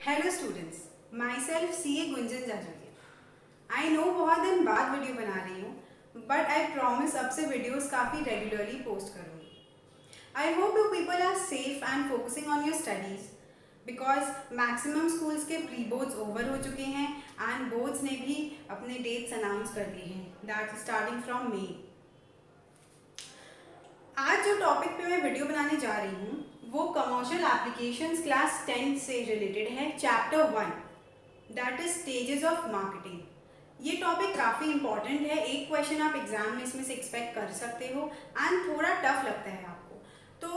Hello students, myself C A Gunjan Jajolia. I know बहुत दिन बाद वीडियो बना रही हूँ, बट आई प्रॉमिस अब से वीडियोस काफ़ी रेगुलरली पोस्ट करूँगी। I hope you people are safe and focusing on your studies because maximum schools के प्री बोर्ड्स ओवर हो चुके हैं एंड बोर्ड्स ने भी अपने डेट्स अनाउंस कर दिए हैं, दैट स्टार्टिंग फ्रॉम मे। आज जो टॉपिक पे मैं वीडियो बनाने जा रही हूँ वो कमर्शियल एप्लीकेशंस क्लास 10 से रिलेटेड है, chapter 1 that is stages of marketing. ये टॉपिक काफ़ी इंपॉर्टेंट है, एक क्वेश्चन आप एग्जाम में इसमें से एक्सपेक्ट कर सकते हो एंड थोड़ा टफ लगता है आपको। तो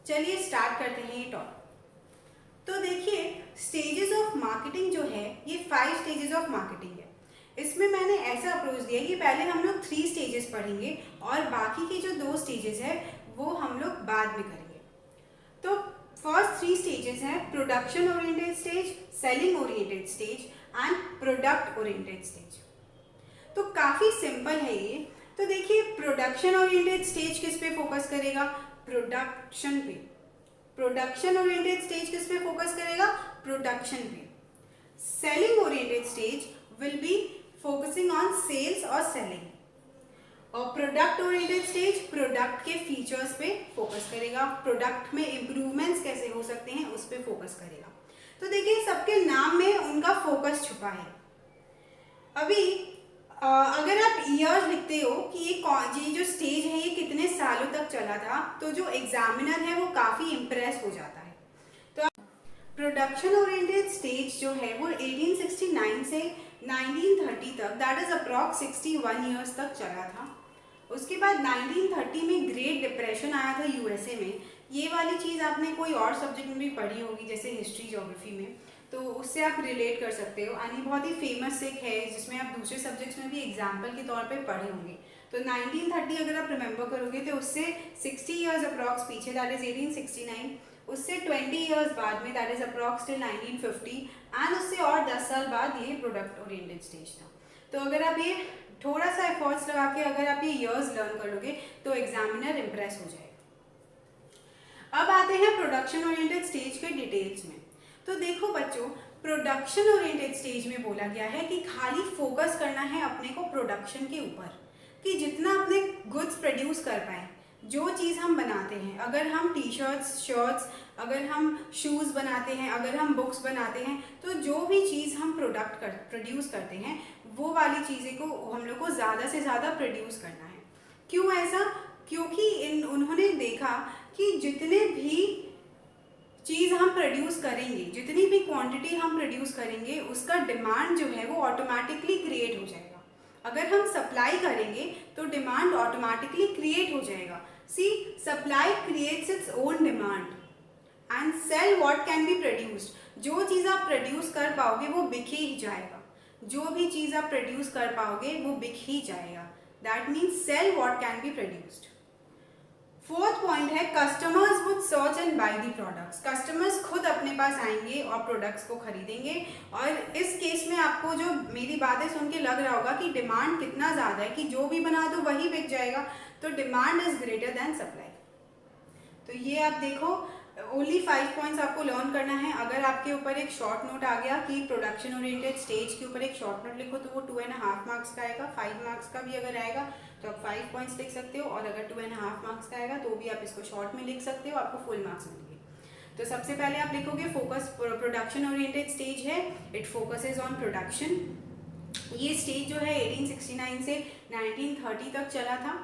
चलिए स्टार्ट करते हैं ये टॉपिक। तो देखिए, स्टेजेस ऑफ मार्केटिंग जो है ये 5 स्टेजेस ऑफ मार्केटिंग है। इसमें मैंने ऐसा अप्रोच दिया कि पहले हम लोग 3 स्टेजेस पढ़ेंगे और बाकी के जो 2 स्टेजेस है वो हम लोग बाद में करेंगे। तो फर्स्ट 3 स्टेजेस हैं production oriented stage, selling oriented stage and product oriented stage. तो काफ़ी सिंपल है ये। तो देखिए, प्रोडक्शन ओरिएंटेड स्टेज किस पे फोकस करेगा? प्रोडक्शन पे। प्रोडक्शन ओरिएंटेड स्टेज किस पे फोकस करेगा? प्रोडक्शन पे। Selling oriented stage will be focusing on sales और सेलिंग। और प्रोडक्ट ओरिएंटेड स्टेज प्रोडक्ट के फीचर्स पे फोकस करेगा, प्रोडक्ट में इम्प्रूवमेंट्स कैसे हो सकते हैं उस पे फोकस करेगा। तो देखिए, सबके नाम में उनका फोकस छुपा है। अभी अगर आप ईयर्स लिखते हो कि ये जो स्टेज है ये कितने सालों तक चला था, तो जो एग्जामिनर है वो काफ़ी इम्प्रेस हो जाता है। तो प्रोडक्शन ओरिएंटेड स्टेज जो है वो 1869 से 1930 तक, दैट इज अप्रॉक्स 61 ईयर्स तक चला था। उसके बाद 1930 में ग्रेट डिप्रेशन आया था यूएसए में। ये वाली चीज़ आपने कोई और सब्जेक्ट में भी पढ़ी होगी, जैसे हिस्ट्री ज्योग्राफी में, तो उससे आप रिलेट कर सकते हो। यानी बहुत ही फेमस एक है जिसमें आप दूसरे सब्जेक्ट्स में भी एग्जाम्पल के तौर पे पढ़े होंगे। तो 1930 अगर आप रिमेंबर करोगे तो उससे 60 ईयर्स अप्रॉक्स पीछे, दैट इज 1869, उससे 20 ईयर्स बाद में, that is approx till 1950, and उससे और 10 साल बाद ये प्रोडक्ट ओरिएंटेड स्टेज था। तो अगर आप ये थोड़ा सा एफर्ट्स लगा के अगर आप ये ईयर्स लर्न कर लोगे तो एग्जामिनर इम्प्रेस हो जाएगा। अब आते हैं प्रोडक्शन ओरिएंटेड स्टेज के डिटेल्स में। तो देखो बच्चों, प्रोडक्शन ओरिएंटेड स्टेज में बोला गया है कि खाली फोकस करना है अपने को प्रोडक्शन के ऊपर, कि जितना अपने गुड्स प्रोड्यूस कर पाए। जो चीज़ हम बनाते हैं, अगर हम टी शर्ट्स, शर्ट्स, अगर हम शूज़ बनाते हैं, अगर हम बुक्स बनाते हैं, तो जो भी चीज़ हम प्रोड्यूस करते हैं वो वाली चीज़ें को हम लोग को ज़्यादा से ज़्यादा प्रोड्यूस करना है। क्यों ऐसा? क्योंकि उन्होंने देखा कि जितने भी चीज़ हम प्रोड्यूस करेंगे, जितनी भी क्वांटिटी हम प्रोड्यूस करेंगे, उसका डिमांड जो है वो ऑटोमेटिकली क्रिएट हो जाएगा। अगर हम सप्लाई करेंगे तो डिमांड ऑटोमेटिकली क्रिएट हो जाएगा। See, supply creates its own demand and sell what can be produced. जो चीज़ आप प्रोड्यूस कर पाओगे वो बिक ही जाएगा। जो भी चीज़ आप प्रोड्यूस कर पाओगे वो बिक ही जाएगा। That means sell what can be produced. Fourth point है customers would search and buy the products. Customers खुद अपने पास आएंगे और प्रोडक्ट्स को खरीदेंगे। और इस केस में आपको जो मेरी बातें सुन के लग रहा होगा कि डिमांड कितना ज़्यादा है कि जो भी बना दो वही बिक जाएगा, तो demand is greater than supply. तो ये आप देखो, ओनली 5 पॉइंट्स आपको लर्न करना है। अगर आपके ऊपर एक शॉर्ट नोट आ गया कि प्रोडक्शन ओरिएंटेड स्टेज के ऊपर एक शॉर्ट नोट लिखो, तो वो 2.5 मार्क्स का आएगा। 5 मार्क्स का भी अगर आएगा तो आप 5 पॉइंट्स लिख सकते हो, और अगर 2.5 मार्क्स का आएगा तो भी आप इसको शॉर्ट में लिख सकते हो, आपको फुल मार्क्स मिलेंगे। तो सबसे पहले आप लिखोगे फोकस, प्रोडक्शन ओरिएंटेड स्टेज है, इट फोकसेज ऑन प्रोडक्शन। ये स्टेज जो है 1869 से 1930 तक चला था।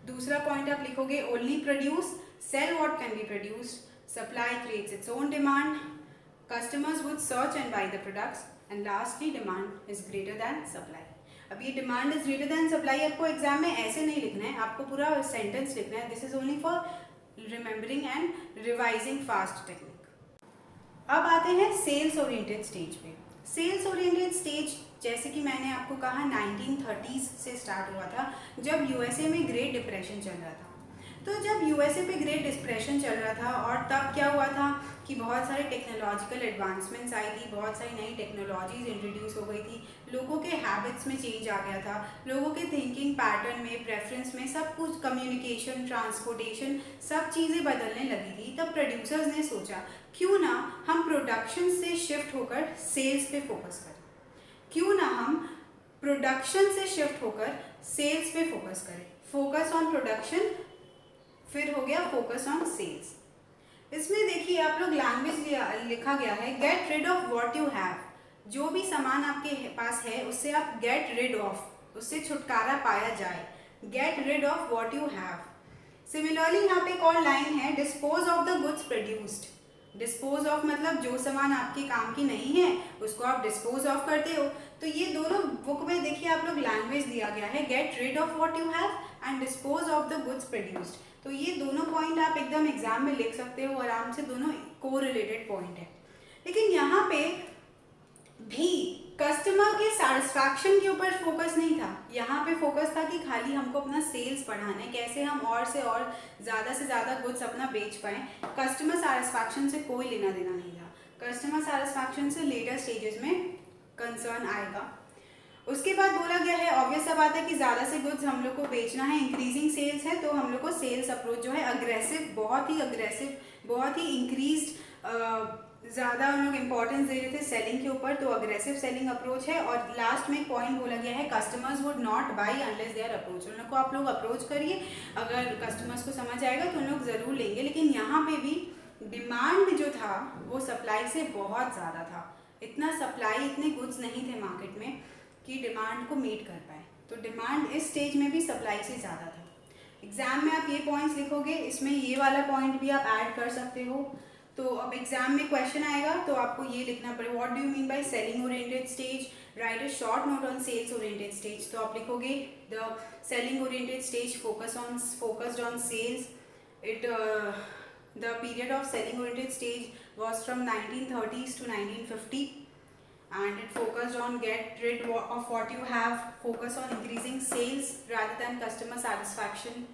दूसरा पॉइंट आप लिखोगे only produce, sell what can be produced, supply creates its own demand, customers would search and buy the products, and lastly demand is greater than supply. अब ये demand is greater than supply आपको exam में ऐसे नहीं लिखना है, आपको पूरा सेंटेंस लिखना है। This is only for remembering and revising fast technique. अब आते हैं सेल्स ओरिएंटेड स्टेज पे। सेल्स ओरिएंटेड स्टेज, जैसे कि मैंने आपको कहा, 1930s से स्टार्ट हुआ था जब यूएसए में ग्रेट डिप्रेशन चल रहा था। तो जब यूएसए पे ग्रेट डिप्रेशन चल रहा था और तब क्या हुआ था कि बहुत सारे टेक्नोलॉजिकल एडवांसमेंट्स आई थी, बहुत सारी नई टेक्नोलॉजीज इंट्रोड्यूस हो गई थी, लोगों के हैबिट्स में चेंज आ गया था, लोगों के थिंकिंग पैटर्न में, प्रेफरेंस में, सब कुछ, कम्युनिकेशन, ट्रांसपोर्टेशन, सब चीज़ें बदलने लगी थी। तब प्रोड्यूसर्स ने सोचा क्यों ना हम प्रोडक्शन से शिफ्ट होकर सेल्स पे फोकस करें? क्यों ना हम प्रोडक्शन से शिफ्ट होकर सेल्स पे फोकस करें? फोकस ऑन प्रोडक्शन, फिर हो गया फोकस ऑन सेल्स। इसमें देखिए आप लोग लैंग्वेज लिखा गया है get rid of what you have. जो भी सामान आपके पास है उससे आप गेट रिड ऑफ, उससे छुटकारा पाया जाए। Get rid of what you have. Similarly यहाँ पे एक और लाइन है dispose of the goods produced. Dispose of मतलब जो सामान आपके काम की नहीं है उसको आप डिस्पोज ऑफ करते हो। तो ये दोनों बुक में देखिए आप लोग लैंग्वेज दिया गया है get rid of what you have and dispose of the goods produced. तो ये दोनों पॉइंट आप एकदम एग्जाम में लिख सकते हो आराम से, दोनों को रिलेटेड पॉइंट है। लेकिन यहाँ पे भी कस्टमर के सेटिस्फैक्शन के ऊपर फोकस नहीं था। यहाँ पे फोकस था कि खाली हमको अपना सेल्स बढ़ाना है, कैसे हम और से और ज़्यादा से ज़्यादा गुड्स अपना बेच पाएँ। कस्टमर सेटिस्फैक्शन से कोई लेना देना नहीं था। कस्टमर सेटिस्फैक्शन से लेटर स्टेजेस में कंसर्न आएगा। उसके बाद बोला गया है ऑब्वियस सा बात है कि ज़्यादा से गुड्स हम लोग को बेचना है, इंक्रीजिंग सेल्स है, तो हम लोग को सेल्स अप्रोच जो है अग्रेसिव, बहुत ही इंक्रीज्ड ज़्यादा हम लोग इंपॉर्टेंस दे रहे थे सेलिंग के ऊपर, तो अग्रेसिव सेलिंग अप्रोच है। और लास्ट में एक पॉइंट बोला गया है customers would not buy unless they are approach. उन लोग को आप लोग अप्रोच करिए, अगर कस्टमर्स को समझ आएगा तो उन लोग ज़रूर लेंगे। लेकिन यहाँ पे भी डिमांड जो था वो सप्लाई से बहुत ज़्यादा था। इतना सप्लाई, इतने गुड्स नहीं थे मार्केट में कि डिमांड को मीट कर पाए। तो डिमांड इस स्टेज में भी सप्लाई से ज़्यादा था। एग्जाम में आप ये पॉइंट्स लिखोगे, इसमें ये वाला पॉइंट भी आप ऐड कर सकते हो। तो अब एग्जाम में क्वेश्चन आएगा तो आपको ये लिखना पड़ेगा what do you mean by selling oriented stage, write a short note on sales oriented stage. तो आप लिखोगे the selling oriented stage focused on sales. It the period of selling oriented stage was from 1930s to 1950 and it focused on get rid of what you have, focus on increasing sales rather than customer satisfaction,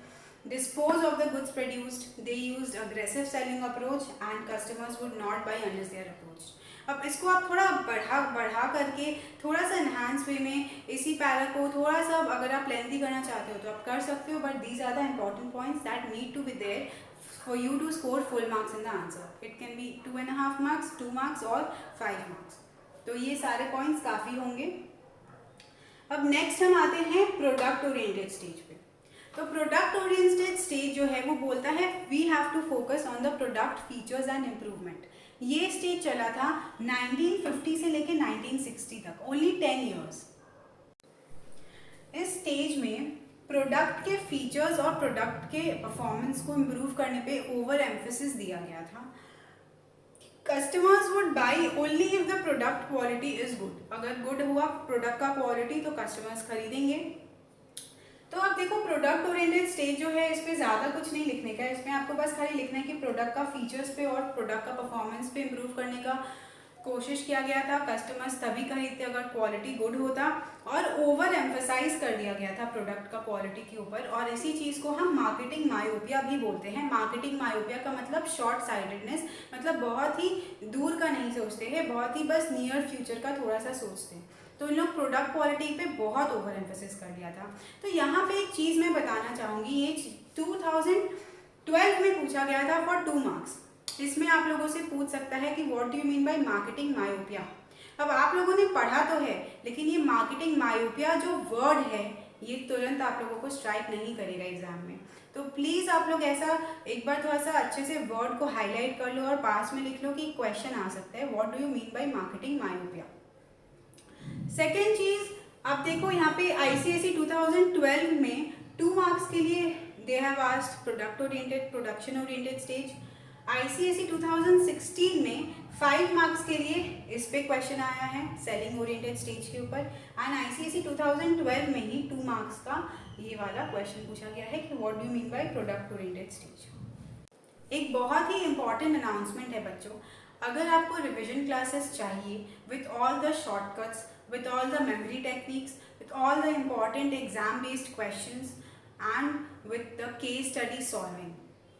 dispose of the goods produced, they used aggressive selling approach and customers would not buy unless they are approached। अब इसको आप थोड़ा बढ़ा करके थोड़ा सा enhance वे में इसी पैरा को थोड़ा सा अगर आप लेंथी करना चाहते हो तो आप कर सकते हो, but these are the important points that need to be there for you to score full marks in the answer. It can be 2.5 marks, 2 marks और 5 marks. तो ये सारे points काफ़ी होंगे। अब next हम आते हैं product oriented stage पे। तो product oriented stage जो है वो बोलता है we have to focus on the product features and improvement। ये stage चला था 1950 से लेके 1960 तक, only 10 years। इस stage में प्रोडक्ट के फीचर्स और प्रोडक्ट के परफॉर्मेंस को इम्प्रूव करने पे ओवर एम्फेसिस दिया गया था। Customers would buy only if the product quality is good. अगर गुड हुआ प्रोडक्ट का क्वालिटी तो कस्टमर्स खरीदेंगे। तो अब देखो प्रोडक्ट ओरिएंटेड स्टेज जो है इस पर ज़्यादा कुछ नहीं लिखने का है, इसमें आपको बस खाली लिखना है कि प्रोडक्ट का फीचर्स पे और प्रोडक्ट का परफॉर्मेंस पे इम्प्रूव करने का कोशिश किया गया था। कस्टमर्स तभी खरीदते अगर क्वालिटी गुड होता, और ओवर एम्फेसाइज कर दिया गया था प्रोडक्ट का क्वालिटी के ऊपर। और इसी चीज़ को हम मार्केटिंग मायोपिया भी बोलते हैं। मार्केटिंग मायोपिया का मतलब शॉर्ट साइटेडनेस, मतलब बहुत ही दूर का नहीं सोचते हैं, बहुत ही बस नियर फ्यूचर का थोड़ा सा सोचते हैं। तो इन लोग प्रोडक्ट क्वालिटी पे बहुत ओवर एम्फेसिस कर दिया था। तो यहाँ पे एक चीज़ मैं बताना चाहूँगी, ये 2012 में पूछा गया था फॉर 2 मार्क्स। इसमें आप लोगों से पूछ सकता है कि what do you mean by marketing myopia. अब आप लोगों ने पढ़ा तो है, लेकिन ये मार्केटिंग मायोपिया जो वर्ड है ये तुरंत आप लोगों को स्ट्राइक नहीं करेगा एग्जाम में। तो प्लीज़ आप लोग ऐसा एक बार थोड़ा सा अच्छे से वर्ड को हाईलाइट कर लो और पास में लिख लो कि क्वेश्चन आ सकता है what do you mean by marketing myopia. Second चीज़, आप देखो यहाँ पे ICSE 2012 में 2 मार्क्स के लिए they have asked product oriented, production oriented stage. ICSE 2016 में 5 मार्क्स के लिए इस पे क्वेश्चन आया है सेलिंग ओरिएंटेड स्टेज के ऊपर। एंड ICSE 2012 में ही 2 मार्क्स का ये वाला क्वेश्चन पूछा गया है कि what do you mean by product oriented stage. एक बहुत ही इंपॉर्टेंट अनाउंसमेंट है बच्चों, अगर आपको रिविजन क्लासेस चाहिए with all the shortcuts, with all the memory techniques, with all the important exam based questions and with the case study solving,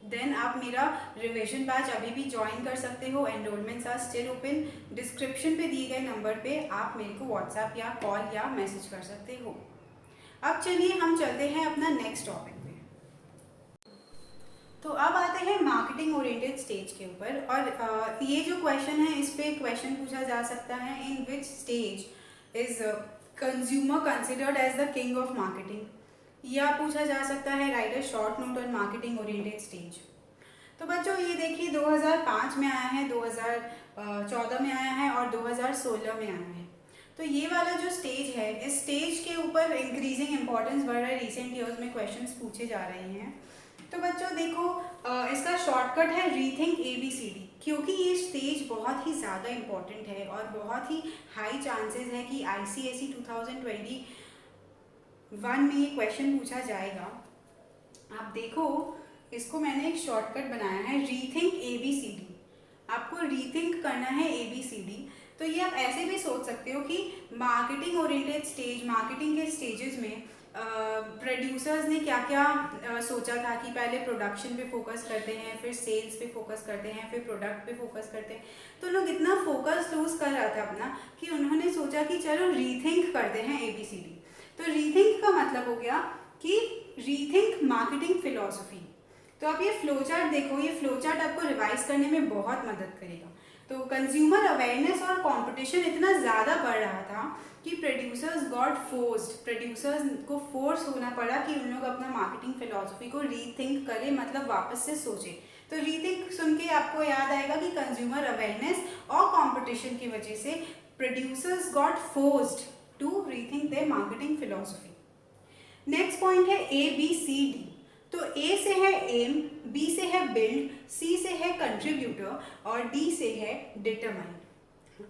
then आप मेरा रिविजन बैच अभी भी ज्वाइन कर सकते हो। Enrollments are still open. Description पे दिए गए नंबर पे आप मेरे को व्हाट्सएप या कॉल या मैसेज कर सकते हो। अब चलिए हम चलते हैं अपना नेक्स्ट टॉपिक पे। तो अब आते हैं मार्केटिंग ओरिएंटेड स्टेज के ऊपर। और ये जो क्वेश्चन है, इस पे क्वेश्चन पूछा जा सकता है, in which stage is consumer considered as the king of marketing. या पूछा जा सकता है, write a short note on marketing oriented stage. तो बच्चों ये देखिए 2005 में आया है, 2014 में आया है और 2016 में आया है। तो ये वाला जो स्टेज है, इस स्टेज के ऊपर इंक्रीजिंग इंपॉर्टेंस बढ़ रहा है। रिसेंट ईयर्स में क्वेश्चंस पूछे जा रहे हैं। तो बच्चों देखो, इसका शॉर्टकट है रीथिंक ABCD, क्योंकि ये स्टेज बहुत ही ज़्यादा इम्पॉर्टेंट है और बहुत ही हाई चांसेस है कि ICSE 2021 में ये क्वेश्चन पूछा जाएगा। आप देखो, इसको मैंने एक शॉर्टकट बनाया है, रीथिंक ABCD। आपको रीथिंक करना है ABCD। तो ये आप ऐसे भी सोच सकते हो कि मार्केटिंग ओरिएंटेड स्टेज, मार्केटिंग के स्टेजेस में प्रोड्यूसर्स ने क्या क्या सोचा था कि पहले प्रोडक्शन पे फोकस करते हैं, फिर सेल्स पे फोकस करते हैं, फिर प्रोडक्ट पे फोकस करते हैं। तो लोग इतना फोकस लूज कर रहा था अपना कि उन्होंने सोचा कि चलो रीथिंक करते हैं ABCD। तो रीथिंक का मतलब हो गया कि रीथिंक मार्केटिंग फिलॉसफी। तो अब ये फ्लो चार्ट देखो, ये फ्लो चार्ट आपको रिवाइज करने में बहुत मदद करेगा। तो कंज्यूमर अवेयरनेस और कंपटीशन इतना ज़्यादा बढ़ रहा था कि प्रोड्यूसर्स गॉट फोर्स्ड, प्रोड्यूसर्स को फोर्स होना पड़ा कि उन लोग अपना मार्केटिंग फिलॉसफी को रीथिंक करें, मतलब वापस से सोचें। तो रीथिंक सुन के आपको याद आएगा कि कंज्यूमर अवेयरनेस और कंपटीशन की वजह से producers got forced to rethink their marketing philosophy. Next point है ABCD। तो A से है एम, B से है बिल्ड, C से है कंट्रीब्यूटर और D से है डिटरमाइन।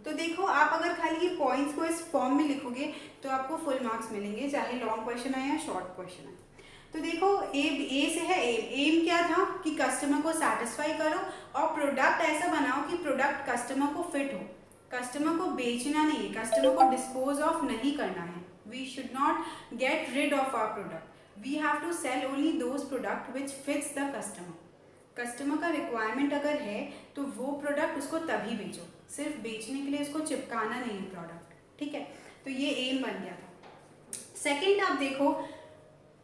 तो देखो, आप अगर खाली ये पॉइंट्स को इस फॉर्म में लिखोगे तो आपको फुल मार्क्स मिलेंगे, चाहे लॉन्ग क्वेश्चन आए या शॉर्ट क्वेश्चन आए। तो देखो, A से है एम। एम क्या था कि कस्टमर को सेटिस्फाई करो और प्रोडक्ट ऐसा बनाओ कि प्रोडक्ट कस्टमर को फिट हो। कस्टमर को बेचना नहीं है, कस्टमर को डिस्पोज ऑफ नहीं करना है। We should not get rid of our product, we have to sell only those product which fits the customer। Customer का रिक्वायरमेंट अगर है तो वो प्रोडक्ट उसको तभी बेचो, सिर्फ बेचने के लिए उसको चिपकाना नहीं है प्रोडक्ट, ठीक है। तो ये एम बन गया था। सेकंड आप देखो,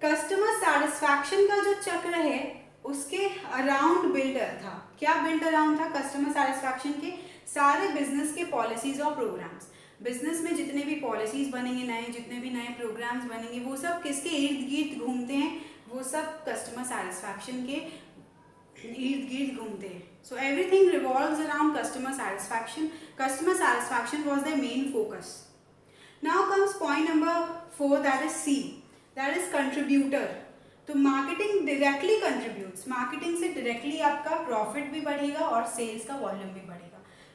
कस्टमर सेटिस्फैक्शन का जो चक्र है उसके अराउंड बिल्डर था। क्या बिल्ड अराउंड था कस्टमर सेटिस्फैक्शन के? सारे बिजनेस के पॉलिसीज और प्रोग्राम्स। बिजनेस में जितने भी पॉलिसीज बनेंगे नए, जितने भी नए प्रोग्राम्स बनेंगे, वो सब किसके इर्द गिर्द घूमते हैं? वो सब कस्टमर सेटिस्फैक्शन के इर्द गिर्द घूमते हैं। So everything revolves around customer satisfaction. Customer satisfaction was the main focus. Now comes point number 4, that is C, that is contributor. तो मार्केटिंग डायरेक्टली कंट्रीब्यूट्स, मार्केटिंग से डायरेक्टली आपका प्रॉफिट भी बढ़ेगा और सेल्स का वॉल्यूम भी बढ़ेगा।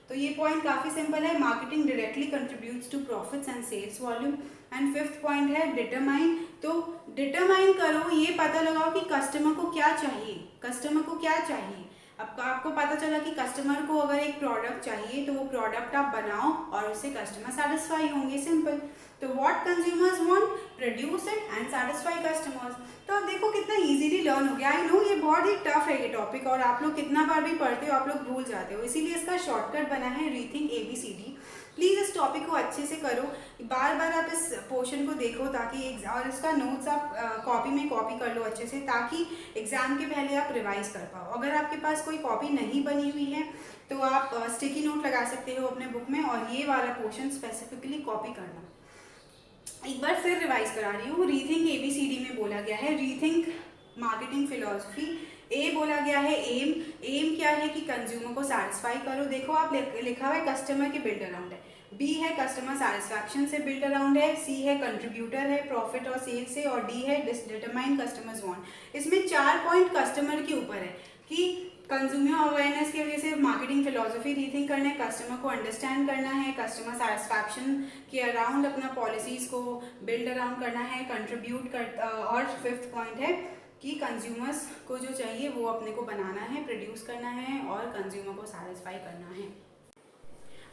तो ये पॉइंट काफ़ी सिंपल है, marketing directly contributes to profits and sales volume. And fifth point है डिटरमाइन। तो डिटरमाइन करो, ये पता लगाओ कि कस्टमर को क्या चाहिए, कस्टमर को क्या चाहिए। अब आपको पता चला कि कस्टमर को अगर एक प्रोडक्ट चाहिए तो वो प्रोडक्ट आप बनाओ और उससे कस्टमर सेटिस्फाई होंगे, सिंपल। तो what consumers want, produce it and satisfy customers. तो अब देखो कितना इजीली लर्न हो गया। आई नो ये बहुत ही टफ है ये टॉपिक, और आप लोग कितना बार भी पढ़ते हो आप लोग भूल जाते हो, इसीलिए इसका शॉर्टकट बना है रीथिंक ABCD। प्लीज़ इस टॉपिक को अच्छे से करो, बार बार आप इस पोर्शन को देखो ताकि और इसका नोट्स आप कॉपी में कॉपी कर लो अच्छे से, ताकि एग्जाम के पहले आप रिवाइज कर पाओ। अगर आपके पास कोई कॉपी नहीं बनी हुई है तो आप स्टिकी नोट लगा सकते हो अपने बुक में, और ये वाला पोर्शन स्पेसिफिकली कॉपी करना। एक बार फिर रिवाइज करा रही हूँ। रीथिंक ABCD में बोला गया है रीथिंक मार्केटिंग फिलॉसफी। ए बोला गया है एम। एम क्या है कि कंज्यूमर को सेटिस्फाई करो। देखो आप लिखा हुआ है कस्टमर के बिल्ड अराउंड है। बी है कस्टमर सेटिस्फैक्शन से बिल्ड अराउंड है। सी है कंट्रीब्यूटर है प्रॉफिट और सेल से, और डी है डिटरमाइन कस्टमर्स वांट। इसमें 4 पॉइंट कस्टमर के ऊपर है कि कंज्यूमर अवेयरनेस की वजह से मार्केटिंग फिलॉसफी रीथिंक करना है, कस्टमर को अंडरस्टैंड करना है, कस्टमर सेटिस्फैक्शन के अराउंड अपना पॉलिसीज को बिल्ड अराउंड करना है, कंट्रीब्यूट कर, और फिफ्थ पॉइंट है कि कंज्यूमर्स को जो चाहिए वो अपने को बनाना है, प्रोड्यूस करना है और कंज्यूमर को सेटिस्फाई करना है।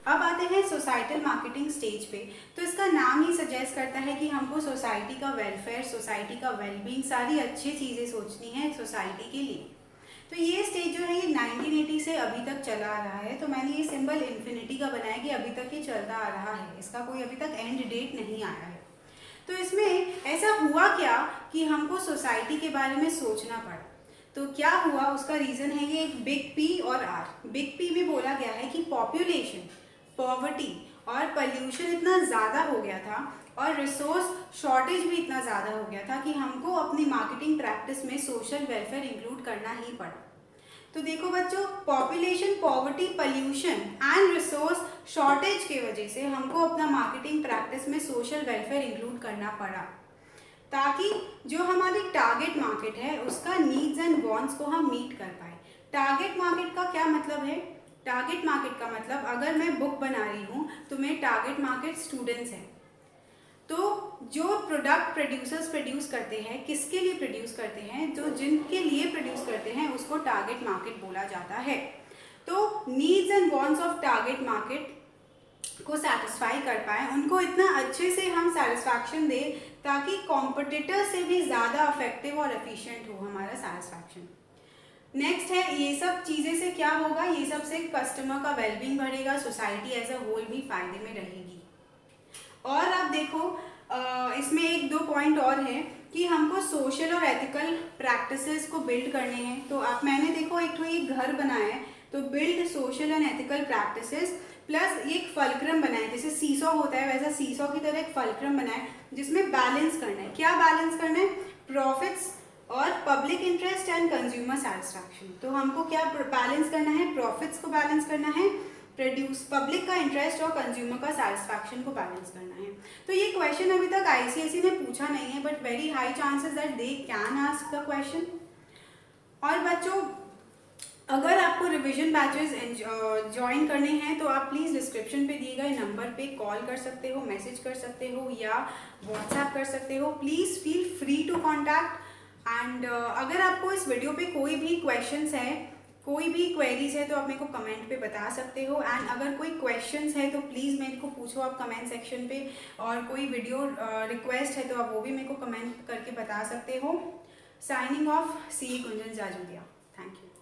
अब आते हैं सोसाइटल मार्केटिंग स्टेज पे। तो इसका नाम ही सजेस्ट करता है कि हमको सोसाइटी का वेलफेयर, सोसाइटी का वेलबींग, सारी अच्छी चीज़ें सोचनी है सोसाइटी के लिए। तो ये स्टेज जो है ये 1980 से अभी तक चला आ रहा है। तो मैंने ये सिंबल इन्फिनिटी का बनाया कि अभी तक ये चलता आ रहा है, इसका कोई अभी तक एंड डेट नहीं आया है। तो इसमें ऐसा हुआ क्या कि हमको सोसाइटी के बारे में सोचना पड़ा। तो क्या हुआ, उसका रीज़न है ये एक बिग पी और आर। बिग पी में बोला गया है कि पॉपुलेशन, पॉवर्टी और पॉल्यूशन इतना ज़्यादा हो गया था और रिसोर्स शॉर्टेज भी इतना ज़्यादा हो गया था कि हमको अपनी मार्केटिंग प्रैक्टिस में सोशल वेलफेयर इंक्लूड करना ही पड़ा। तो देखो बच्चों, population, poverty, pollution and resource shortage की वजह से हमको अपना मार्केटिंग प्रैक्टिस में सोशल वेलफेयर इंक्लूड करना पड़ा, ताकि जो हमारी टारगेट मार्केट है उसका नीड्स एंड वांट्स को हम मीट कर पाए। टारगेट मार्केट का क्या मतलब है? टारगेट मार्केट का मतलब, अगर मैं बुक बना रही हूँ तो मेरे टारगेट मार्केट स्टूडेंट्स हैं, तो जो प्रोडक्ट प्रोड्यूसर्स प्रोड्यूस करते हैं, किसके लिए प्रोड्यूस करते हैं, जो जिनके लिए प्रोड्यूस करते हैं उसको टारगेट मार्केट बोला जाता है। तो needs and wants of target market को सेटिस्फाई कर पाए, उनको इतना अच्छे से हम सेटिस्फैक्शन दें ताकि कॉम्पिटिटर से भी ज़्यादा इफेक्टिव और एफिशिएंट हो हमारा सेटिस्फैक्शन। नेक्स्ट है, ये सब चीज़ें से क्या होगा, ये सब से कस्टमर का वेलबींग बढ़ेगा, सोसाइटी एज अ होल भी फायदे में रहेगी। और आप देखो, इसमें एक दो पॉइंट और हैं कि हमको सोशल और एथिकल प्रैक्टिसेस को बिल्ड करने हैं। तो आप, मैंने देखो एक घर बनाया है, तो build social and ethical practices, plus एक फलक्रम बनाए, जैसे सीसॉ होता है वैसा सीसॉ की तरह एक फलक्रम बनाए जिसमें बैलेंस करना है। क्या बैलेंस करना है? प्रॉफिट्स और public interest and consumer satisfaction. तो हमको क्या बैलेंस करना है? प्रॉफिट्स को बैलेंस करना है, प्रोड्यूस पब्लिक का इंटरेस्ट और कंज्यूमर का सेटिस्फैक्शन को बैलेंस करना है। तो ये क्वेश्चन अभी तक आईसीएसई ने पूछा नहीं है, but very high chances that they can ask the question. और बच्चों, अगर आपको रिवीजन बैचेस ज्वाइन करने हैं तो आप प्लीज़ डिस्क्रिप्शन पे दिए गए नंबर पे कॉल कर सकते हो, मैसेज कर सकते हो या व्हाट्सएप कर सकते हो। Please feel free to contact. And अगर आपको इस वीडियो पे कोई भी क्वेश्चंस है, कोई भी क्वेरीज है, तो आप मेरे को कमेंट पे बता सकते हो। एंड अगर कोई क्वेश्चंस है तो प्लीज़ मेरे को पूछो आप कमेंट सेक्शन पे, और कोई वीडियो रिक्वेस्ट है तो आप वो भी मेरे को कमेंट करके बता सकते हो। Signing off, C Kunjan Jajulia. Thank you.